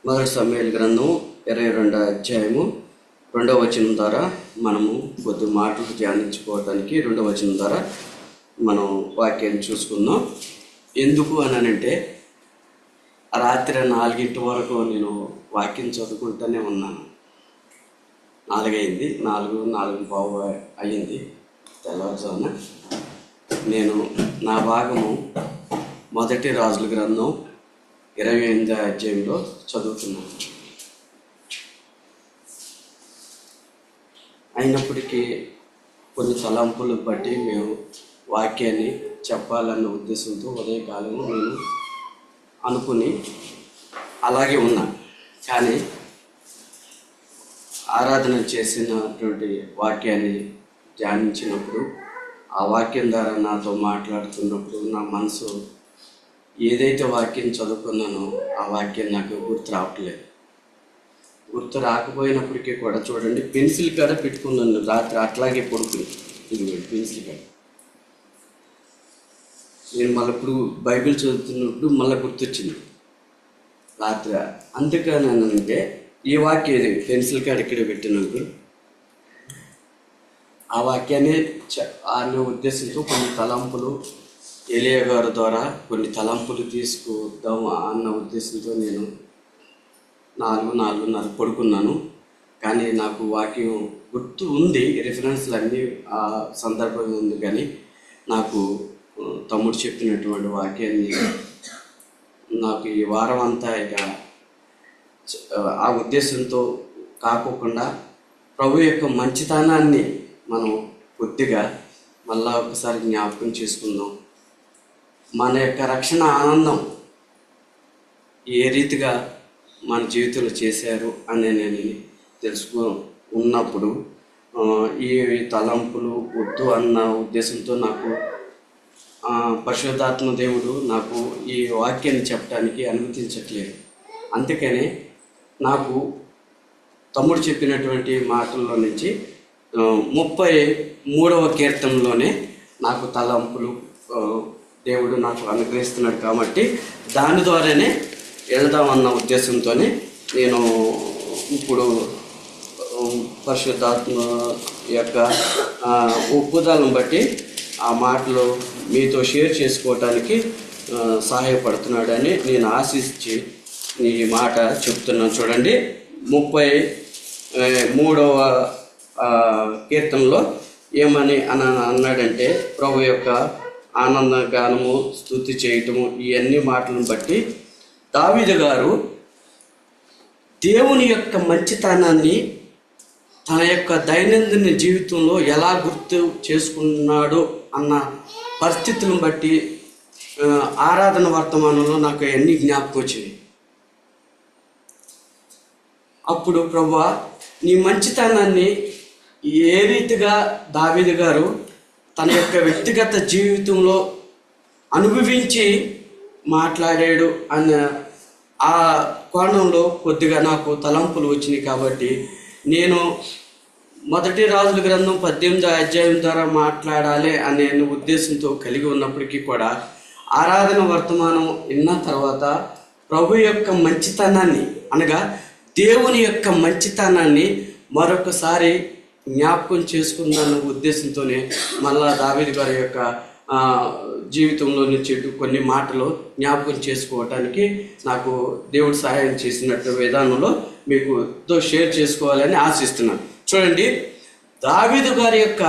మొదటి సమూయేలు గ్రంథం 22వ అధ్యాయము 2వ వచనం ద్వారా మనము కొద్ది మాటలు ధ్యానించుకోవడానికి 2వ వచనం ద్వారా మనం వాక్యాన్ని చూసుకుందాం. ఎందుకు అనంటే రాత్రి 4 వరకు నేను వాక్యం చదువుకుంటూనే ఉన్నాను. 4 అయింది, 4:45 అయ్యింది తెల్లవారుజామున. నేను నా భాగము మొదటి రాజుల గ్రంథం 28వ అధ్యాయంలో చదువుతున్నాను. అయినప్పటికీ కొన్ని తలంపులు బట్టి మేము వాక్యాన్ని చెప్పాలన్న ఉద్దేశంతో ఉదయకాలం నేను అనుకుని అలాగే ఉన్నా. కానీ ఆరాధన చేసినటువంటి వాక్యాన్ని ధ్యానించినప్పుడు, ఆ వాక్యం ద్వారా నాతో మాట్లాడుతున్నప్పుడు నా మనసు ఏదైతే వాక్యం చదువుకున్నానో ఆ వాక్యం నాకు గుర్తు రావట్లేదు. గుర్తు రాకపోయినప్పటికీ కూడా చూడండి, పెన్సిల్ కాడ పెట్టుకున్నాను రాత్రి అట్లాగే పడుకుని. ఇది పెన్సిల్ కాడ నేను మళ్ళీ ఇప్పుడు బైబిల్ చదువుతున్నప్పుడు మళ్ళీ గుర్తొచ్చింది రాత్రి. అందుకనంటే ఈ వాక్యం పెన్సిల్ కాడ ఇక్కడ పెట్టినప్పుడు ఆ వాక్యాన్ని అనే ఉద్దేశంతో కొన్ని తలంపులు ఏలియా గారి ద్వారా కొన్ని తలంపులు తీసుకుద్దాము అన్న ఉద్దేశంతో నేను 4:30 పడుకున్నాను. కానీ నాకు వాక్యం గుర్తు ఉంది, రిఫరెన్స్లు అన్నీ ఆ సందర్భం ఉంది. కానీ నాకు తమ్ముడు చెప్పినటువంటి వాక్యాన్ని నాకు ఈ వారం అంతా ఇక ఆ ఉద్దేశంతో కాకోకుండా ప్రభు యొక్క మంచితనాన్ని మనం కొద్దిగా మళ్ళా ఒకసారి జ్ఞాపకం చేసుకుందాం. మన యొక్క రక్షణ ఆనందం ఏ రీతిగా మన జీవితంలో చేశారు అని నేను ఉన్నప్పుడు ఈ తలంపులు వద్దు అన్న ఉద్దేశంతో నాకు పరిశుద్ధాత్మ దేవుడు నాకు ఈ వాక్యాన్ని చెప్పడానికి అనుమతించట్లేదు. అందుకనే నాకు తమ్ముడు చెప్పినటువంటి మాటల్లో నుంచి 33వ కీర్తనలోనే నాకు తలంపులు దేవుడు నాకు అనుగ్రహిస్తున్నాడు. కాబట్టి దాని ద్వారానే వెళ్దామన్న ఉద్దేశంతోనే నేను ఇప్పుడు పరిశుద్ధాత్మ యొక్క ఒప్పుదలను బట్టి ఆ మాటలు మీతో షేర్ చేసుకోవటానికి సహాయపడుతున్నాడని నేను ఆశించి ఈ మాట చెప్తున్నాను. చూడండి, 33వ కీర్తనలో ఏమని అన్నాడంటే, ప్రభు యొక్క ఆనంద గానము, స్తుతి చేయటము, ఇవన్నీ మాటలను బట్టి దావీదు గారు దేవుని యొక్క మంచితనాన్ని తన యొక్క దైనందిన జీవితంలో ఎలా గుర్తు చేసుకున్నాడు అన్న పరిస్థితులను బట్టి ఆరాధన వర్తమానంలో నాకు అన్ని జ్ఞాపకం వచ్చింది. అప్పుడు ప్రభువా, నీ మంచితనాన్ని ఏ రీతిగా దావీదు గారు తన యొక్క వ్యక్తిగత జీవితంలో అనుభవించి మాట్లాడాడు అన్న ఆ కోణంలో కొద్దిగా నాకు తలంపులు వచ్చినాయి. కాబట్టి నేను మొదటి రాజుల గ్రంథం 18వ అధ్యాయం ద్వారా మాట్లాడాలి అనే ఉద్దేశంతో కలిగి ఉన్నప్పటికీ కూడా ఆరాధన వర్తమానం విన్న తర్వాత ప్రభు యొక్క మంచితనాన్ని అనగా దేవుని యొక్క మంచితనాన్ని మరొకసారి జ్ఞాపకం చేసుకుందాన్న ఉద్దేశంతోనే మళ్ళా దావీదు గారి యొక్క జీవితంలో నుంచి కొన్ని మాటలు జ్ఞాపకం చేసుకోవటానికి నాకు దేవుడు సహాయం చేసినట్టు విధానంలో మీకు షేర్ చేసుకోవాలని ఆశిస్తున్నాను. చూడండి, దావీదు గారి యొక్క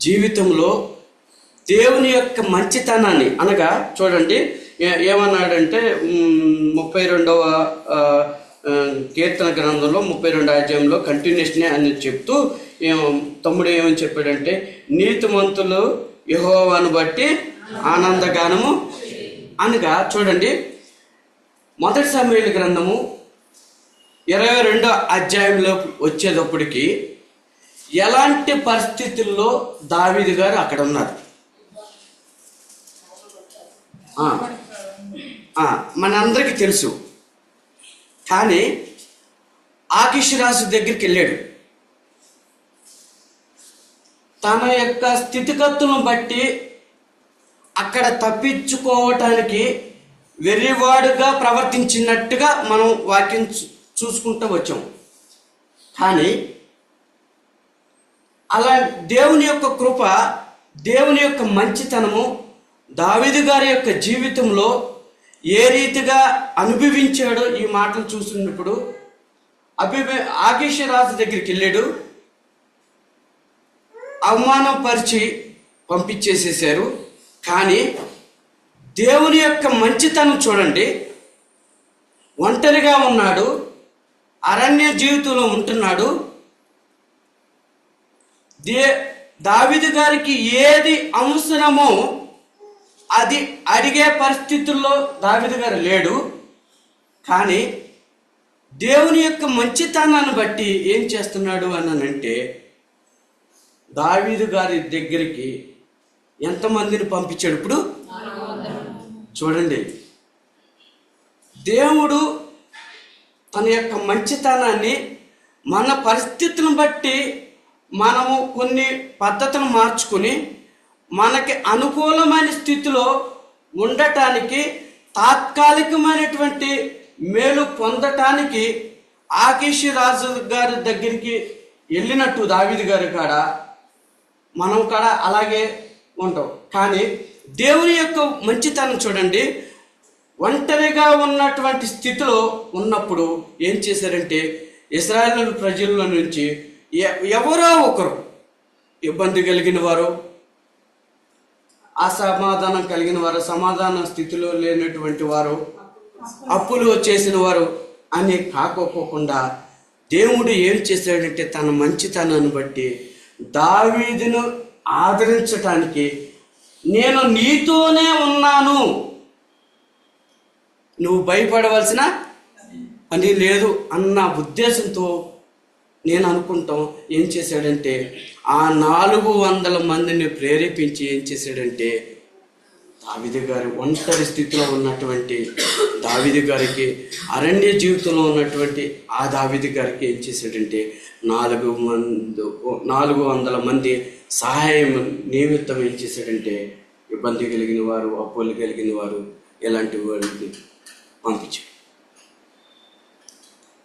జీవితంలో దేవుని యొక్క మంచితనాన్ని అనగా చూడండి ఏమన్నాడంటే 32వ కీర్తన గ్రంథంలో 32వ అధ్యాయంలో కంటిన్యూషనే అని చెప్తూ తమ్ముడు ఏమని చెప్పాడంటే, నీతిమంతులు యెహోవాను బట్టి ఆనందగానము అనగా చూడండి, మొదటి సమూయేలు గ్రంథము 22వ అధ్యాయంలో వచ్చేటప్పటికి ఎలాంటి పరిస్థితుల్లో దావీదు గారు అక్కడ ఉన్నారు మనందరికీ తెలుసు. కానీ ఆకీషు రాజు దగ్గరికి వెళ్ళాడు. తన యొక్క స్థితిగతులను బట్టి అక్కడ తప్పించుకోవటానికి వెర్రివాడుగా ప్రవర్తించినట్టుగా మనం వాక్యం చూసుకుంటూ వచ్చాం. కానీ అలా దేవుని యొక్క కృప, దేవుని యొక్క మంచితనము దావీదు గారి యొక్క జీవితంలో ఏ రీతిగా అనుభవించాడో ఈ మాటలు చూస్తున్నప్పుడు ఆకీషు రాజు దగ్గరికి వెళ్ళాడు, అవమానం పరిచి పంపించేసేసారు. కానీ దేవుని యొక్క మంచితనం చూడండి, ఒంటరిగా ఉన్నాడు, అరణ్య జీవితంలో ఉంటున్నాడు. దావీదు గారికి ఏది అవసరమో అది అడిగే పరిస్థితుల్లో దావీదు గారు లేడు. కానీ దేవుని యొక్క మంచితనాన్ని బట్టి ఏం చేస్తున్నాడు అనంటే, దావీదు గారి దగ్గరికి ఎంతమందిని పంపించాడు? ఇప్పుడు చూడండి, దేవుడు తన యొక్క మంచితనాన్ని మన పరిస్థితులను బట్టి మనము కొన్ని పద్ధతులు మార్చుకుని మనకి అనుకూలమైన స్థితిలో ఉండటానికి, తాత్కాలికమైనటువంటి మేలు పొందటానికి ఆకీషు రాజు గారి దగ్గరికి వెళ్ళినట్టు దావీదు గారి కాడ మనం కాడ అలాగే ఉంటాం. కానీ దేవుని యొక్క మంచితనం చూడండి, ఒంటరిగా ఉన్నటువంటి స్థితిలో ఉన్నప్పుడు ఏం చేశారంటే, ఇశ్రాయేలు ప్రజల నుంచి ఎవరో ఒకరు ఇబ్బంది కలిగిన వారు, అసమాధానం కలిగిన వారు, సమాధాన స్థితిలో లేనటువంటి వారు, అప్పులు చేసిన వారు అని కాకోకుండా దేవుడు ఏం చేశాడంటే తన మంచితనాన్ని బట్టి దావీదును ఆదరించటానికి, నేను నీతోనే ఉన్నాను, నువ్వు భయపడవలసిన పని లేదు అన్న ఉద్దేశంతో నేను అనుకుంటాం ఏం చేశాడంటే ఆ 400 మందిని ప్రేరేపించి ఏం చేశాడంటే, దావీదు గారి ఒంటరి స్థితిలో ఉన్నటువంటి దావీదు గారికి, అరణ్య జీవితంలో ఉన్నటువంటి ఆ దావీదు గారికి ఏం చేశాడంటే 400 మంది సహాయం నిమిత్తం ఏం చేశాడంటే, ఇబ్బంది కలిగిన వారు, అప్పులు కలిగిన వారు, ఇలాంటి వారిని పంపించాడు.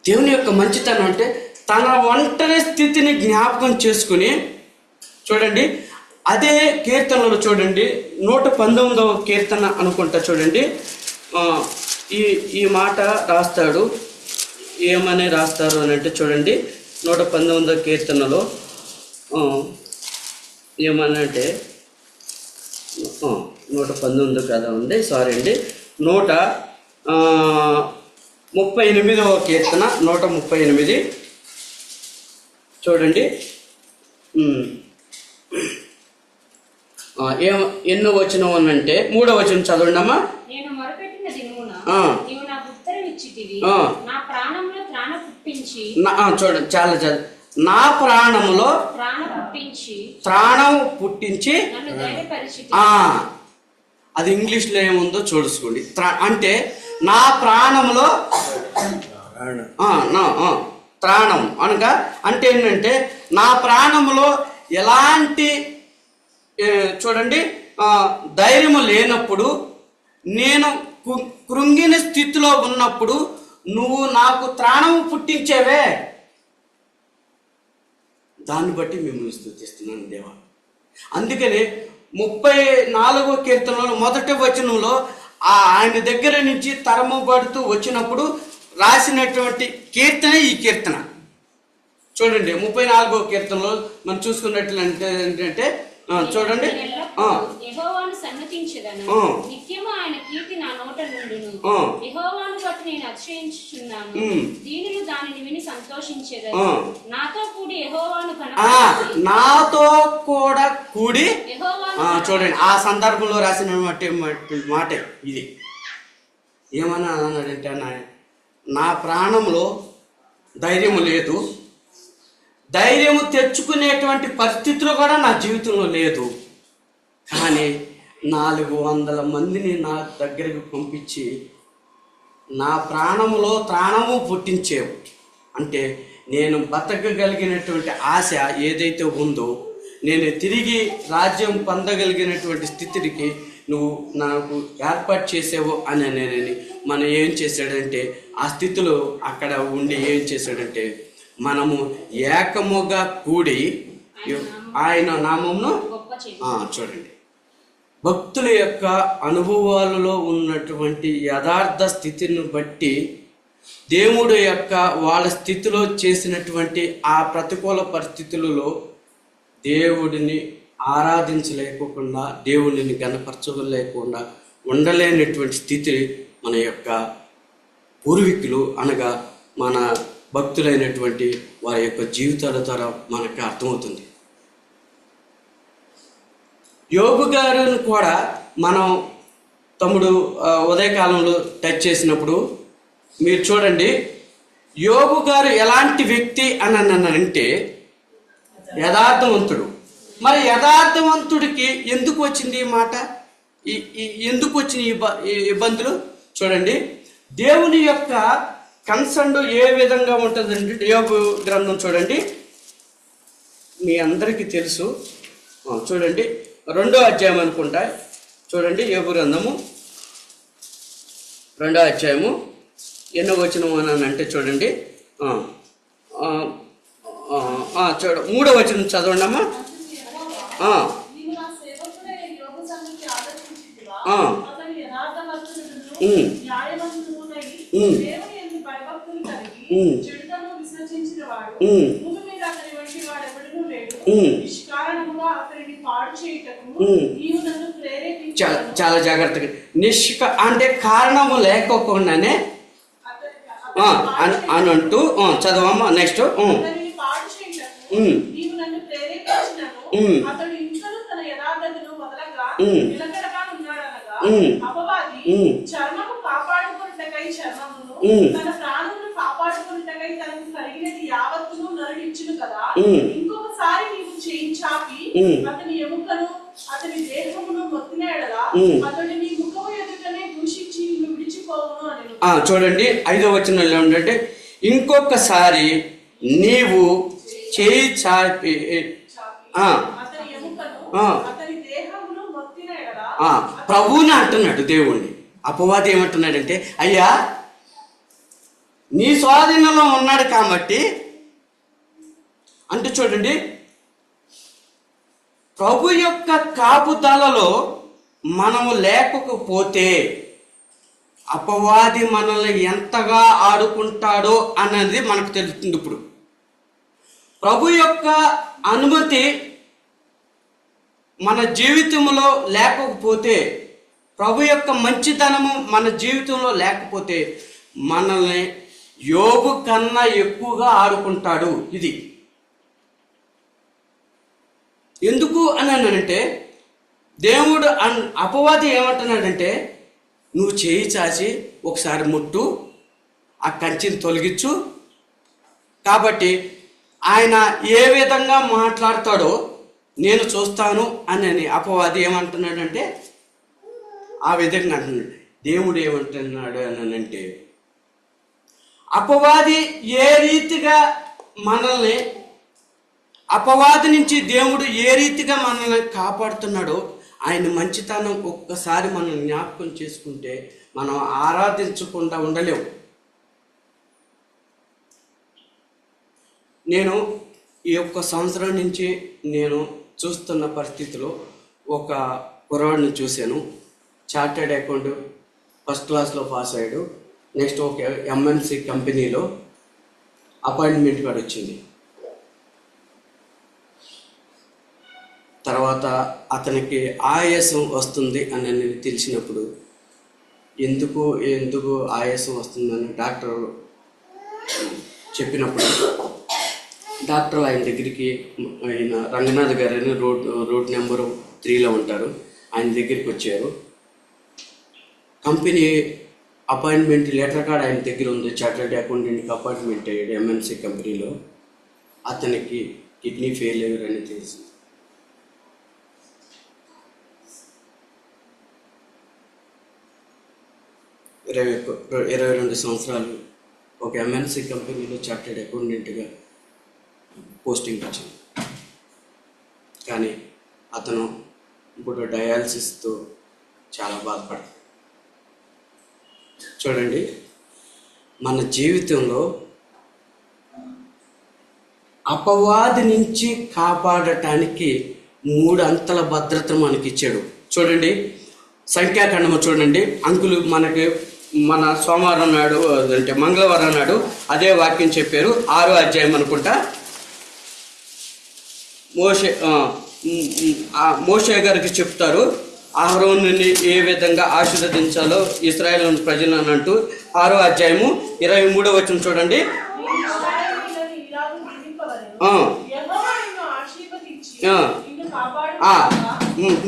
దేవుని యొక్క మంచితనం అంటే తన ఒంటరి స్థితిని జ్ఞాపకం చేసుకుని చూడండి. అదే కీర్తనలో చూడండి, 119వ కీర్తన అనుకుంటా చూడండి, ఈ మాట రాస్తాడు. ఏమని రాస్తారు అని అంటే చూడండి, 119వ కీర్తనలో ఏమనంటే 119 కదా ఉంది, సారీ అండి, 138వ కీర్తన 138 చూడండి. ఎన్నో వచనం అంటే 3వ వచనం చదవండి అమ్మా. నేను మొరపెట్టిన దినమున నీవు నాకు ఉత్తరమిచ్చితివి, నా ప్రాణంలో త్రాణ పుట్టించి. చూడండి, చాలా నా ప్రాణంలో త్రాణం పుట్టించి నన్ను ధైర్యపరిచితివి. అది ఇంగ్లీష్లో ఏముందో చూసుకోండి. అంటే నా ప్రాణంలో త్రాణం అనగా అంటే ఏంటంటే నా ప్రాణంలో ఎలాంటి చూడండి ధైర్యము లేనప్పుడు, నేను కృంగిన స్థితిలో ఉన్నప్పుడు నువ్వు నాకు త్రాణము పుట్టించేవే, దాన్ని బట్టి మిమ్మల్ని స్తుతిస్తున్నాను దేవా. అందుకని 34వ కీర్తనలో మొదటి వచనంలో ఆయన దగ్గర నుంచి తరమబడుతూ వచ్చినప్పుడు రాసినటువంటి కీర్తన ఈ కీర్తన చూడండి. 34వ కీర్తనలో మనం చూసుకున్నట్లు ఏంటంటే చూడండి, యెహోవాను సన్నతించెదను, నిత్యము ఆయన కీర్తి నా నోట నుండును. యెహోవాను బట్టి నేను అతిశయించుచున్నాను, దీనులు దానిని విని సంతోషించెదరు. నాతో కూడి యెహోవాను కనపరచుడి, నాతో కూడా కూడి చూడండి. ఆ సందర్భంలో రాసిన మాట ఇది. ఏమన్నా అన్నాడంటే, నా ప్రాణంలో ధైర్యము లేదు, ధైర్యము తెచ్చుకునేటువంటి పరిస్థితులు కూడా నా జీవితంలో లేదు. కానీ 400 మందిని నా దగ్గరకు పంపించి నా ప్రాణంలో త్రాణము పుట్టించేవు. అంటే నేను బతకగలిగినటువంటి ఆశ ఏదైతే ఉందో, నేను తిరిగి రాజ్యం పొందగలిగినటువంటి స్థితికి నువ్వు నాకు ఏర్పాటు చేసావు అని అనేది మనం ఏం చేశాడంటే ఆ స్థితిలో అక్కడ ఉండి ఏం చేశాడంటే మనము ఏకముగా కూడి ఆయన నామమును చూడండి, భక్తుల యొక్క అనుభవాలలో ఉన్నటువంటి యథార్థ స్థితిని బట్టి దేవుడు యొక్క వాళ్ళ స్థితిలో చేసినటువంటి ఆ ప్రతికూల పరిస్థితులలో దేవుడిని ఆరాధించలేకుండా, దేవుడిని గణపరచలేకుండా ఉండలేనటువంటి స్థితి మన యొక్క పూర్వీకులు అనగా మన భక్తులైనటువంటి వారి యొక్క జీవితాల ద్వారా మనకు అర్థమవుతుంది. యోబు గారిని కూడా మనం తమ్ముడు ఉదయకాలంలో టచ్ చేసినప్పుడు మీరు చూడండి, యోబు గారు ఎలాంటి వ్యక్తి అని అన్నానంటే యథార్థవంతుడు. మరి యథార్థవంతుడికి ఎందుకు వచ్చింది ఈ మాట, ఎందుకు వచ్చిన ఈ ఇబ్బందులు? చూడండి, దేవుని యొక్క కన్సర్న్ ఏ విధంగా ఉంటుందంటే యోబు గ్రంథం చూడండి, మీ అందరికీ తెలుసు. చూడండి 2వ అధ్యాయం అనుకుంటా, చూడండి యోబు గ్రంథము 2వ అధ్యాయము ఎన్నో వచనం అని అంటే చూడండి, 3వ వచనం చదవండి అమ్మా. చాలా జాగ్రత్తగా అంటే కారణము లేకోకుండానే అని అంటూ చదవమ్మా. నెక్స్ట్ చర్మము కాపాడుకొనుటకై చర్మమును, తన ప్రాణమును కాపాడుకొనుటకై తనకు కలిగినది యావత్తును నరుడు ఇచ్చును కదా. ఇంకొకసారి నీవు చేయి చాపి అతని ఎముకను అతని దేహమును మొత్తిన ఎడల అతడు నీ ముఖము ఎదుటనే దూషించి నిన్ను విడిచిపోవును అని. చూడండి 5వ వచనంలో ఏంటంటే, ఇంకొకసారి నీవు చేయి చాపి అతని ఎముకను అతని దేహమును మొత్తిన ఎడల. ప్రభువుని అంటున్నాడు దేవుణ్ణి. అపవాది ఏమంటున్నాడంటే, అయ్యా నీ స్వాధీనంలో ఉన్నాడు కాబట్టి అంటే చూడండి, ప్రభు యొక్క కాపుదలలో మనము లేకపోతే అపవాది మనల్ని ఎంతగా ఆడుకుంటాడో అన్నది మనకు తెలుస్తుంది. ఇప్పుడు ప్రభు యొక్క అనుమతి మన జీవితంలో లేకపోతే, ప్రభు యొక్క మంచితనము మన జీవితంలో లేకపోతే మనల్ని యోబు కన్నా ఎక్కువగా ఆడుకుంటాడు. ఇది ఎందుకు అని అన్నానంటే, దేవుడు అపవాది ఏమంటున్నాడంటే, నువ్వు చేయి చాచి ఒకసారి ముట్టు, ఆ కంచిని తొలగించు. కాబట్టి ఆయన ఏ విధంగా మాట్లాడతాడో నేను చూస్తాను అని అపవాది ఏమంటున్నాడంటే ఆ విధంగా అంటున్నాడు. దేవుడు ఏమంటున్నాడు అని అంటే, అపవాది ఏ రీతిగా మనల్ని, అపవాది నుంచి దేవుడు ఏ రీతిగా మనల్ని కాపాడుతున్నాడో ఆయన మంచితనం ఒక్కసారి మనం జ్ఞాపకం చేసుకుంటే మనం ఆరాధించకుండా ఉండలేము. నేను ఈ యొక్క సంవత్సరం నుంచి నేను చూస్తున్న పరిస్థితిలో ఒక కుర్రాడిని చూశాను. చార్టెడ్ అకౌంట్ ఫస్ట్ క్లాస్లో పాస్ అయ్యాడు. నెక్స్ట్ ఒక ఎంఎన్సి కంపెనీలో అపాయింట్మెంట్ కూడా వచ్చింది. తర్వాత అతనికి ఆయాసం వస్తుంది అని తెలిసినప్పుడు ఎందుకు ఆయాసం వస్తుందని డాక్టర్ చెప్పినప్పుడు డాక్టర్ ఆయన దగ్గరికి, ఆయన రంగనాథ్ గారు అని రోడ్ నెంబరు 3లో ఉంటారు, ఆయన దగ్గరికి వచ్చారు. కంపెనీ అపాయింట్మెంట్ లెటర్ కార్డ్ ఆయన దగ్గర ఉంది. చార్టర్డ్ అకౌంటెంట్కి అపాయింట్మెంట్ అయ్యాడు ఎంఎన్సి కంపెనీలో. అతనికి కిడ్నీ ఫెయిల్యూర్ అని తెలిసింది. ఇరవై 22 సంవత్సరాలు ఒక ఎంఎన్సి కంపెనీలో చార్టెడ్ అకౌంటెంట్గా పోస్టింగ్ వచ్చింది. కానీ అతను ఇప్పుడు డయాలసిస్తో చాలా బాధపడతాడు. చూడండి, మన జీవితంలో అపవాది నుంచి కాపాడటానికి 3 అంతల భద్రత మనకి ఇచ్చాడు. చూడండి, సంఖ్యాకాండము చూడండి. అంకులు మనకి మన సోమవారం నాడు అంటే మంగళవారం నాడు అదే వాక్యం చెప్పారు. 6వ అధ్యాయం అనుకుంటా. మోషే గారికి చెప్తారు అహరోనుని ఏ విధంగా ఆశీర్వదించాలో ఇశ్రాయేలు ప్రజలను అంటూ. 6వ అధ్యాయము 23వ వచనం చూడండి.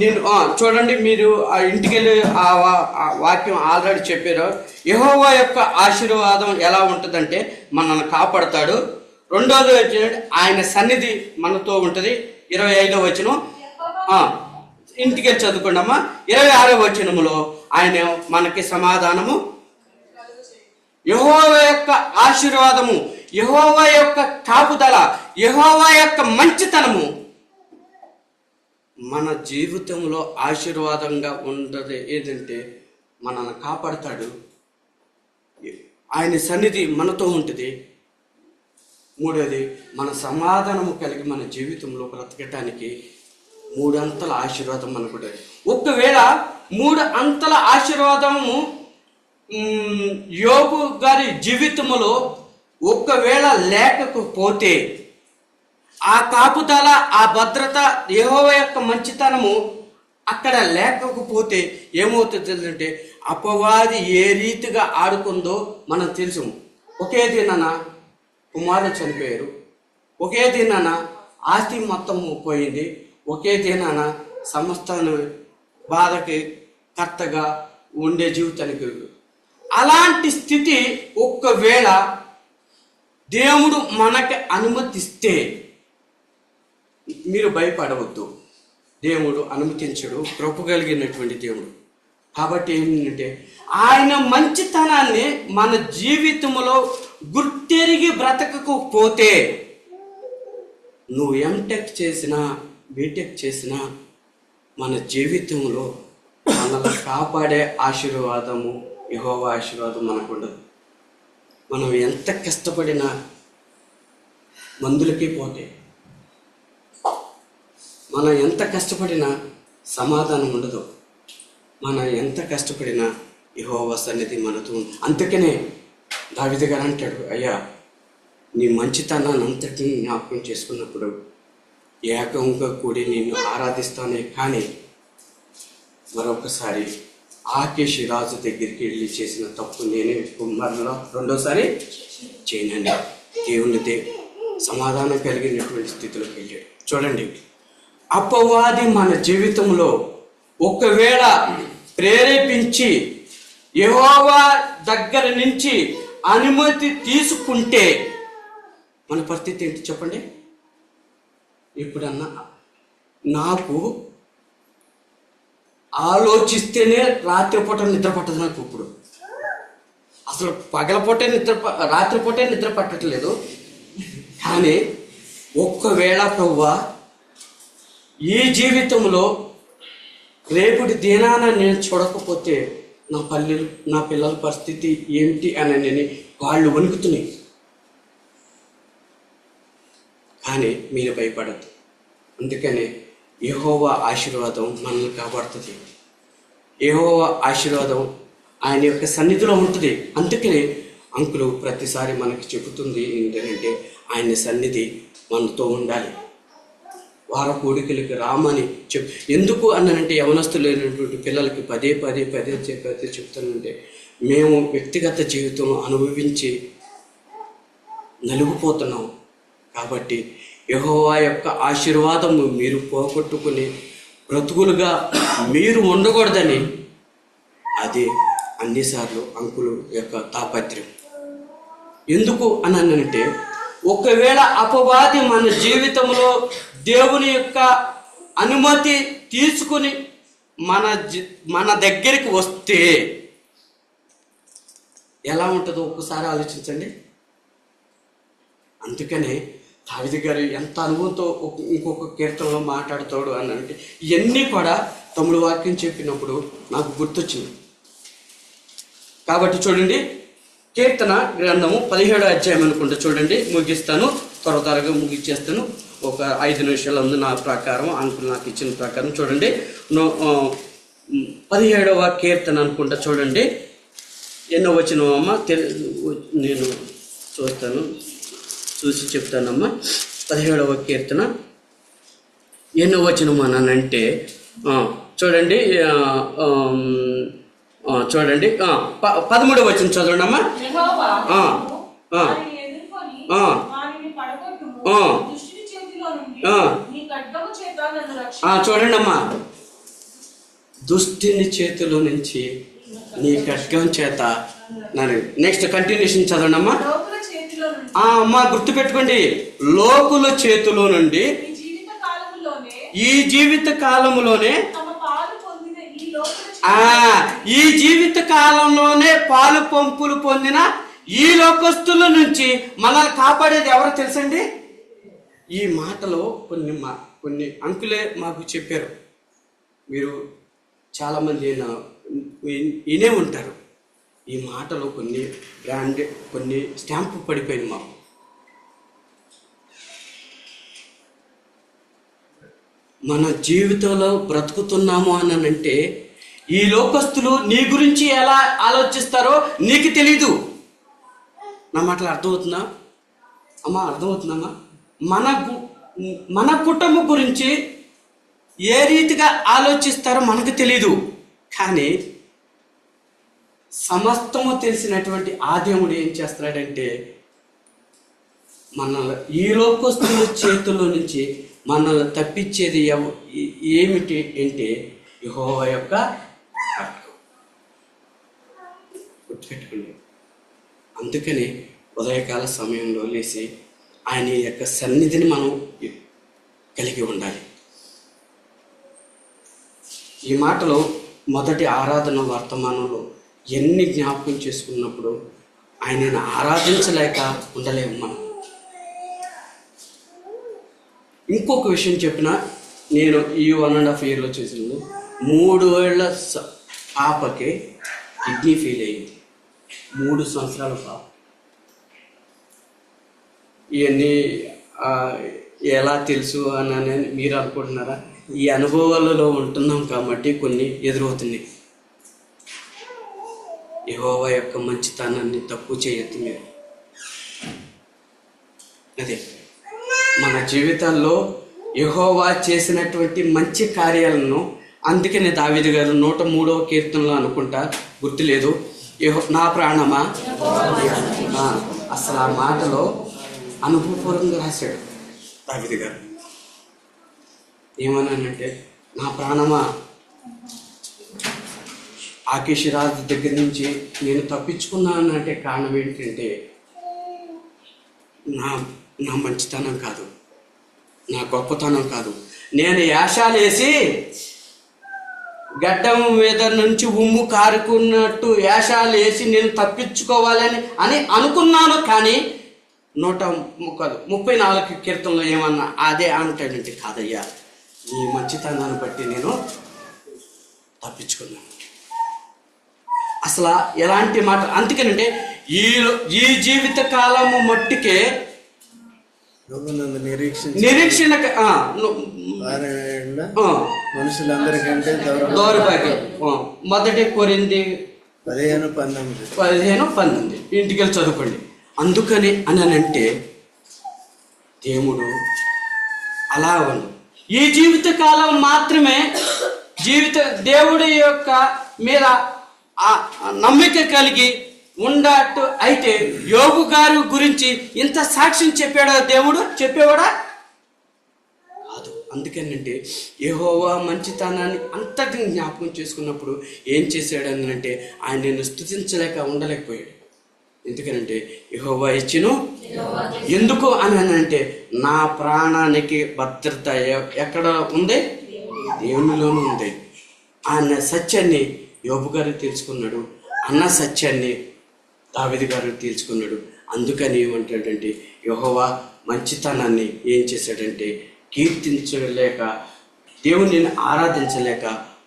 నేను చూడండి, మీరు ఆ ఇంటికి వెళ్ళి ఆ వాక్యం ఆల్రెడీ చెప్పారు. యెహోవా యొక్క ఆశీర్వాదం ఎలా ఉంటుందంటే మనల్ని కాపాడతాడు. రెండోది వచ్చి ఆయన సన్నిధి మనతో ఉంటుంది. 25వ వచనం ఇంటికి వెళ్ళి చదువుకోండి అమ్మా. 26వ వచనములో ఆయన మనకి సమాధానము, యెహోవా యొక్క ఆశీర్వాదము, యెహోవా యొక్క కాపుదల, యెహోవా యొక్క మంచితనము మన జీవితంలో ఆశీర్వాదంగా ఉండదు. ఏదంటే మనల్ని కాపాడతాడు, ఆయన సన్నిధి మనతో ఉంటుంది. మూడోది, మన సమాధానము కలిగి మన జీవితంలో బ్రతకటానికి 3 అంతల ఆశీర్వాదం మనకు ఉంటుంది. ఒకవేళ 3 అంతల ఆశీర్వాదము యోబు గారి జీవితంలో ఒకవేళ లేకపోతే, ఆ కాపుదల, ఆ భద్రత, యెహోవా యొక్క మంచితనము అక్కడ లేకపోతే ఏమవుతుంది అంటే అపవాది ఏ రీతిగా ఆడుకుందో మనం తెలుసు. ఒకే దినాన కుమారుడు చనిపోయారు, ఒకే దినాన ఆస్తి మొత్తం పోయింది, ఒకే దినాన సమస్తాన్ని బాధకి కర్తగా ఉండే జీవితానికి. అలాంటి స్థితి ఒక్కవేళ దేవుడు మనకి అనుమతిస్తే మీరు భయపడవద్దు. దేవుడు అనుమతించడు, కృప కలిగినటువంటి దేవుడు. కాబట్టి ఏంటంటే ఆయన మంచితనాన్ని మన జీవితంలో గుర్తెరిగి బ్రతకకపోతే, నువ్వు ఎంటెక్ చేసినా బీటెక్ చేసినా మన జీవితంలో మనల్ని కాపాడే ఆశీర్వాదము, యెహోవా ఆశీర్వాదం మనకు ఉండదు. మనం ఎంత కష్టపడినా మందులకి పోతే, మనం ఎంత కష్టపడినా సమాధానం ఉండదు. మనం ఎంత కష్టపడినా యెహోవా సన్నిధి మనతో. అందుకనే దావీదు గారు అంటాడు, అయ్యా నీ మంచితనాన్ని అంతటిని జ్ఞాపకం చేసుకున్నప్పుడు ఏకంగా కూడి నిన్ను ఆరాధిస్తానే కానీ మరొకసారి ఆకేషి రాజు దగ్గరికి వెళ్ళి చేసిన తప్పు నేనే మరలా రెండోసారి చేయనండి. దేవునిదే సమాధానం కలిగినటువంటి స్థితిలోకి వెళ్ళాడు. చూడండి, అపవాది మన జీవితంలో ఒకవేళ ప్రేరేపించి యెహోవా దగ్గర నుంచి అనుమతి తీసుకుంటే మన పరిస్థితి ఏంటి చెప్పండి? ఇప్పుడన్నా నాకు ఆలోచిస్తేనే రాత్రిపూట నిద్ర పట్టదు. నాకు ఇప్పుడు అసలు పగలపూటే రాత్రిపూటే నిద్ర పట్టట్లేదు. కానీ ఒక్కవేళ ప్రభువా ఈ జీవితంలో రేపటి దినాన నేను చూడకపోతే నా పిల్లల పరిస్థితి ఏమిటి అని వాళ్ళు వణుకుతున్నాయి. కానీ మీరు భయపడద్దు. అందుకనే యెహోవా ఆశీర్వాదం మనల్ని కాపాడుతుంది. యెహోవా ఆశీర్వాదం ఆయన యొక్క సన్నిధిలో ఉంటుంది. అందుకనే అంకులు ప్రతిసారి మనకి చెబుతుంది ఏంటంటే ఆయన సన్నిధి మనతో ఉండాలి. వారకోడికలకి రామని ఎందుకు అన్నానంటే యవనస్తులు లేనటువంటి పిల్లలకి పదే చెప్తానంటే మేము వ్యక్తిగత జీవితం అనుభవించి నలిగిపోతున్నాం. కాబట్టి యెహోవా యొక్క ఆశీర్వాదము మీరు పోగొట్టుకుని బ్రతుకులుగా మీరు ఉండకూడదని అది అన్నిసార్లు అంకులు యొక్క తాపత్రయం. ఎందుకు అనంటే ఒకవేళ అపవాది మన జీవితంలో దేవుని యొక్క అనుమతి తీసుకుని మన దగ్గరికి వస్తే ఎలా ఉంటుందో ఒక్కసారి ఆలోచించండి. అందుకనే దావీదు గారు ఎంత అనుభవంతో ఇంకొక కీర్తనలో మాట్లాడతాడు అని అంటే ఇవన్నీ కూడా తమ్ముడు వాక్యం చెప్పినప్పుడు నాకు గుర్తొచ్చింది. కాబట్టి చూడండి, కీర్తన గ్రంథము 17వ అధ్యాయం అనుకుంటా, చూడండి, ముగిస్తాను, త్వరగా ముగిచ్చేస్తాను. ఒక 5 నిమిషాల ముందు నా ప్రకారం అంకుల్ నాకు ఇచ్చిన ప్రకారం చూడండి. 17వ కీర్తన అనుకుంటా, చూడండి, ఎన్నో వచ్చినవమ్మా నేను చూస్తాను, చూసి చెప్తానమ్మా. 17వ కీర్తన ఎన్నో వచ్చినమానంటే చూడండి, చూడండి 13వ వచనం చదవండి అమ్మా. చూడండి అమ్మా, దుష్టుని చేతిలో నుంచి నీ ఖడ్గం చేత. నెక్స్ట్ కంటిన్యూషన్ చదవండి అమ్మా. అమ్మా గుర్తుపెట్టుకోండి, లోకుల చేతిలో నుండి ఈ జీవిత కాలంలోనే పాలు పంపులు పొందిన ఈ లోకస్తుల నుంచి మనల్ని కాపాడేది ఎవరో తెలుసండి? ఈ మాటలో కొన్ని అంకులే మాకు చెప్పారు. మీరు చాలామంది వినే ఉంటారు. ఈ మాటలో కొన్ని స్టాంపు పడిపోయింది మాకు. మన జీవితంలో బ్రతుకుతున్నాము అని అంటే ఈ లోకస్తులు నీ గురించి ఎలా ఆలోచిస్తారో నీకు తెలీదు. నా మాటలు అర్థమవుతుందా అమ్మా? అర్థమవుతుందమ్మా? మన కుటుంబం గురించి ఏ రీతిగా ఆలోచిస్తారో మనకు తెలీదు. కానీ సమస్తము తెలిసినటువంటి ఆ దేవుడు ఏం చేస్తున్నాడంటే ఈ లోకస్తుల చేతుల్లో నుంచి మనల్ని తప్పించేది ఏమిటి అంటే యెహోవా యొక్క గుర్తుపెట్టుకోండి. అందుకని ఉదయకాల సమయంలో లేచి ఆయన యొక్క సన్నిధిని మనం కలిగి ఉండాలి. ఈ మాటలో మొదటి ఆరాధన వర్తమానంలో ఎన్ని జ్ఞాపకం చేసుకున్నప్పుడు ఆయనను ఆరాధించలేక ఉండలేము మనం. ఇంకొక విషయం చెప్పిన, నేను ఈ 1.5 yearలో చేసింది 3 ఏళ్ల పాపకి కిడ్నీ ఫెయిల్ అయింది. 3 సంవత్సరాల పాప. ఇవన్నీ ఎలా తెలుసు అని మీరు అనుకుంటున్నారా? ఈ అనుభవాలలో ఉంటున్నాం కాబట్టి కొన్ని ఎదురవుతున్నాయి. యెహోవా యొక్క మంచితనాన్ని తక్కువ చేయొద్దు మీరు. అదే మన జీవితాల్లో యెహోవా చేసినటువంటి మంచి కార్యాలను, అందుకనే దావీదు గారు 103వ కీర్తనలో అనుకుంటా, గుర్తులేదు, నా ప్రాణమా, అసలు ఆ మాటలో అనుభవపూర్వకంగా రాశాడు దావీదు గారు. ఏమన్నానంటే, నా ప్రాణమా, ఆకీషరాజు దగ్గర నుంచి నేను తప్పించుకున్నానంటే కారణం ఏంటంటే నా మంచితనం కాదు, నా గొప్పతనం కాదు. నేను యాషాలు వేసి గడ్డం మీద నుంచి ఉమ్ము కారుకున్నట్టు యాషాలు వేసి నేను తప్పించుకోవాలని అనుకున్నాను. కానీ 34 కీర్తనలో ఏమన్నా అదే అంటాడంటే, కాదయ్యా, నీ మంచితనాన్ని బట్టి నేను తప్పించుకున్నాను. అసలు ఎలాంటి మాట. అందుకనంటే ఈ జీవిత కాలము మట్టికే నిరీక్షణ మనుషులందరికంటే దౌర్భాగ్యం. మొదటి కొరింథీ 15:19 ఇంటికి వెళ్ళి చదువుకోండి. అందుకని అంటే దేవుడు అలా ఈ జీవిత కాలం మాత్రమే దేవుడి యొక్క మీద నమ్మిక కలిగి ఉండట్టు. అయితే యోబు గారి గురించి ఇంత సాక్ష్యం చెప్పాడా దేవుడు? చెప్పేవాడా కాదు. అందుకనంటే యెహోవా మంచితనాన్ని అంతటిని జ్ఞాపకం చేసుకున్నప్పుడు ఏం చేశాడు అంటే ఆయనను స్తుతించలేక ఉండలేకపోయాడు. ఎందుకనంటే యెహోవా ఇచ్చును. ఎందుకు అంటే నా ప్రాణానికి భద్రత ఎక్కడ ఉంది? దేవునిలోనూ ఉంది. ఆయన సత్యాన్ని యోబు గారు తెలుసుకున్నాడు, అన్న సత్యాన్ని దావీదు గారు తెలుసుకున్నాడు. అందుకని ఏమంటాడంటే యెహోవా మంచితనాన్ని ఏం చేశాడంటే కీర్తించలేక, దేవుని ఆరాధించలేక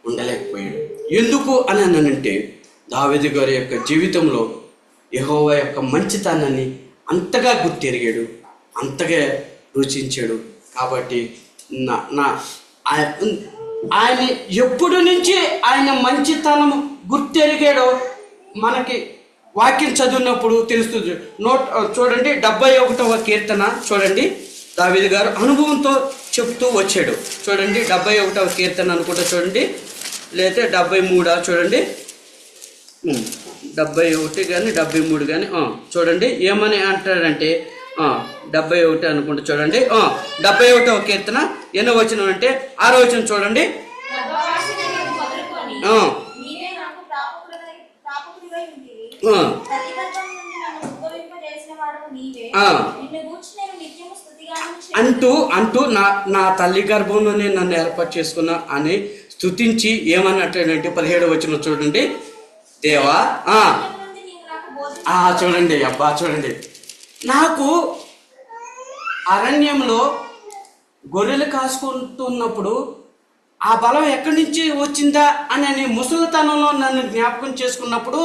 ఉండలేకపోయాడు. ఎందుకు అని అన్నానంటే దావీదు గారి యొక్క జీవితంలో యెహోవా యొక్క మంచితనాన్ని అంతగా గుర్తెరిగాడు, అంతగా రుచించాడు. కాబట్టి ఆయన ఎప్పుడు నుంచి ఆయన మంచితనం గుర్తెరిగాడో మనకి వాక్యం చదివినప్పుడు తెలుస్తుంది. చూడండి 71వ కీర్తన చూడండి, దావీదు గారు అనుభవంతో చెప్తూ వచ్చాడు. చూడండి 71వ కీర్తన అనుకుంటా చూడండి, లేదా 73 చూడండి, 71 కానీ 73 కానీ చూడండి ఏమని అంటాడంటే 71 అనుకుంటా చూడండి, 71వ కీర్తన ఎన్నో వచనం అంటే 6వ వచనం చూడండి. అంటూ నా తల్లి గర్భంలోనే నన్ను ఏర్పాటు చేసుకున్నా అని స్తుతించి ఏమన్నట్లంటే 17వ వచనం చూడండి, దేవా చూడండి అబ్బా చూడండి, నాకు అరణ్యంలో గొర్రెలు కాసుకుంటున్నప్పుడు ఆ బలం ఎక్కడి నుంచి వచ్చిందా అని ముసలితనంలో నన్ను జ్ఞాపకం చేసుకున్నప్పుడు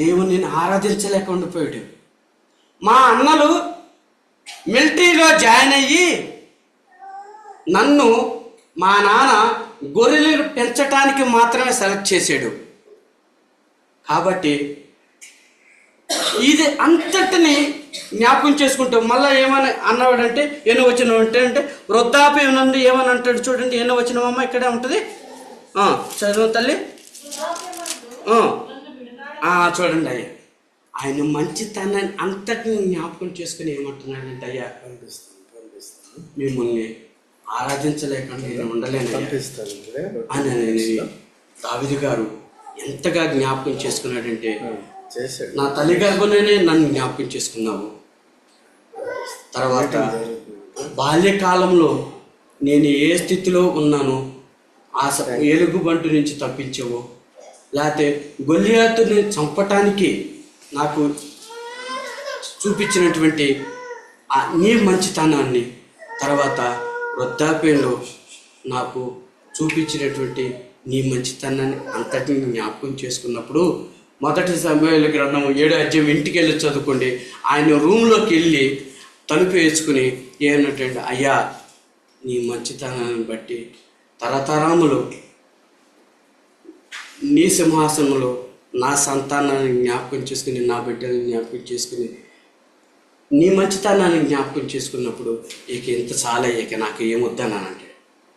దేవుని ఆరాధించలేక ఉండిపోయాడు. మా అన్నలు మిలిటరీలో జాయిన్ అయ్యి నన్ను మా నాన్న గొర్రెలు పెంచటానికి మాత్రమే సెలెక్ట్ చేశాడు. కాబట్టి ఇది అంతటిని జ్ఞాపకం చేసుకుంటాం. మళ్ళీ ఏమని అన్నవాడంటే ఎన్నో వచ్చిన అంటే వృద్ధాప్యం నుండి ఏమని అంటాడు చూడండి, ఎన్నో వచ్చినవమ్మ ఇక్కడే ఉంటుంది, చదువు తల్లి. చూడండి అయ్యా, ఆయన మంచితనాన్ని అంతటిని జ్ఞాపకం చేసుకుని ఏమంటున్నాడంటే, అయ్యా మిమ్మల్ని ఆరాధించలేకుండా నేను ఉండలేను అని దావీదు గారు ఎంతగా జ్ఞాపకం చేసుకున్నాడంటే, నా తల్లి గర్భంలోనే నన్ను జ్ఞాపకం చేసుకున్నావు. తర్వాత బాల్యకాలంలో నేను ఏ స్థితిలో ఉన్నానో ఆ ఎలుగుబంటు నుంచి తప్పించావు, లేకపోతే గొల్లియాతుని చంపటానికి నాకు చూపించినటువంటి నీ మంచితనాన్ని, తర్వాత వృద్ధాప్యంలో నాకు చూపించినటువంటి నీ మంచితనాన్ని అంతటిని జ్ఞాపకం చేసుకున్నప్పుడు 1 సమూయేలు గ్రంథం 7వ అధ్యాయం ఇంటికి వెళ్ళి చదువుకోండి. ఆయన రూమ్లోకి వెళ్ళి తలుపు వేసుకుని ఏమన్నట్టండి, అయ్యా నీ మంచితనాన్ని బట్టి తరతరములు నీ సింహాసనంలో నా సంతానాన్ని జ్ఞాపకం చేసుకుని, నా బిడ్డల్ని జ్ఞాపకం చేసుకుని, నీ మంచితనాన్ని జ్ఞాపకం చేసుకున్నప్పుడు ఇక ఎంత చాలా, ఇక నాకు ఏమొద్దన్నానంటే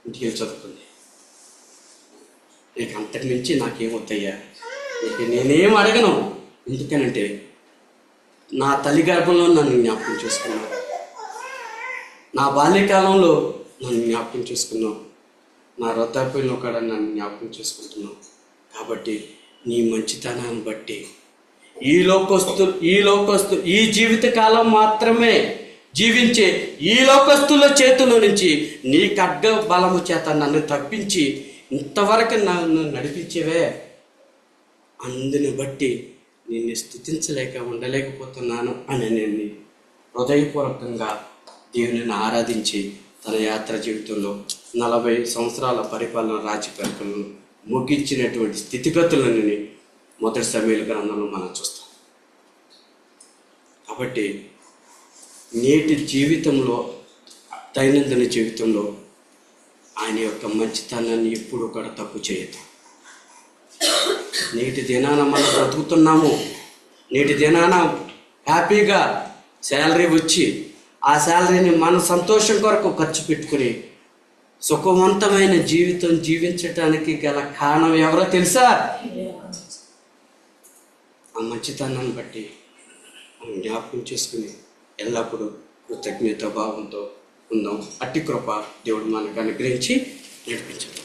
ఇంటికి వెళ్ళి చదువుకుంది, ఇక అంతకు మించి నాకేమొద్దయ్యా, ఇక నేనేం అడగను. ఎందుకనంటే నా తల్లి గర్భంలో నన్ను జ్ఞాపకం చేసుకున్నావు, నా బాల్యకాలంలో నన్ను జ్ఞాపకం చేసుకున్నావు, నా వృద్ధాప్యంలో కూడా నన్ను జ్ఞాపకం చేసుకుంటున్నావు. కాబట్టి నీ మంచితనాన్ని బట్టి ఈ లోకస్తు ఈ జీవితకాలం మాత్రమే జీవించే ఈ లోకస్తుల చేతుల నుంచి నీ ఖడ్గ బలము చేత నన్ను తప్పించి ఇంతవరకు నన్ను నడిపించేవే, అందుని బట్టి నిన్ను స్తుతించలేక ఉండలేకపోతున్నాను అని నేను హృదయపూర్వకంగా దేవునిని ఆరాధించి తన యాత్ర జీవితంలో 40 సంవత్సరాల పరిపాలన రాజ్య పరిపాలన ముగించినటువంటి స్థితిగతులను 1 సమూయేలు గ్రంథంలో మనం చూస్తాం. కాబట్టి నేటి జీవితంలో, దైనందిన జీవితంలో ఆయన యొక్క మంచితనాన్ని ఎప్పుడు కూడా తప్పు చేయదు. నేటి దినాన మనం బ్రతుకుతున్నాము, నేటి దినాన హ్యాపీగా శాలరీ వచ్చి ఆ శాలరీని మన సంతోషం కొరకు ఖర్చు పెట్టుకుని సుఖవంతమైన జీవితం జీవించటానికి గల కారణం ఎవరో తెలుసా? ఆ మంచితనాన్ని బట్టి మనం జ్ఞాపకం చేసుకుని ఎల్లప్పుడూ కృతజ్ఞత భావంతో ఉందాం. అట్టి కృప దేవుడు మనకు అనుగ్రహించి నడిపించాడు.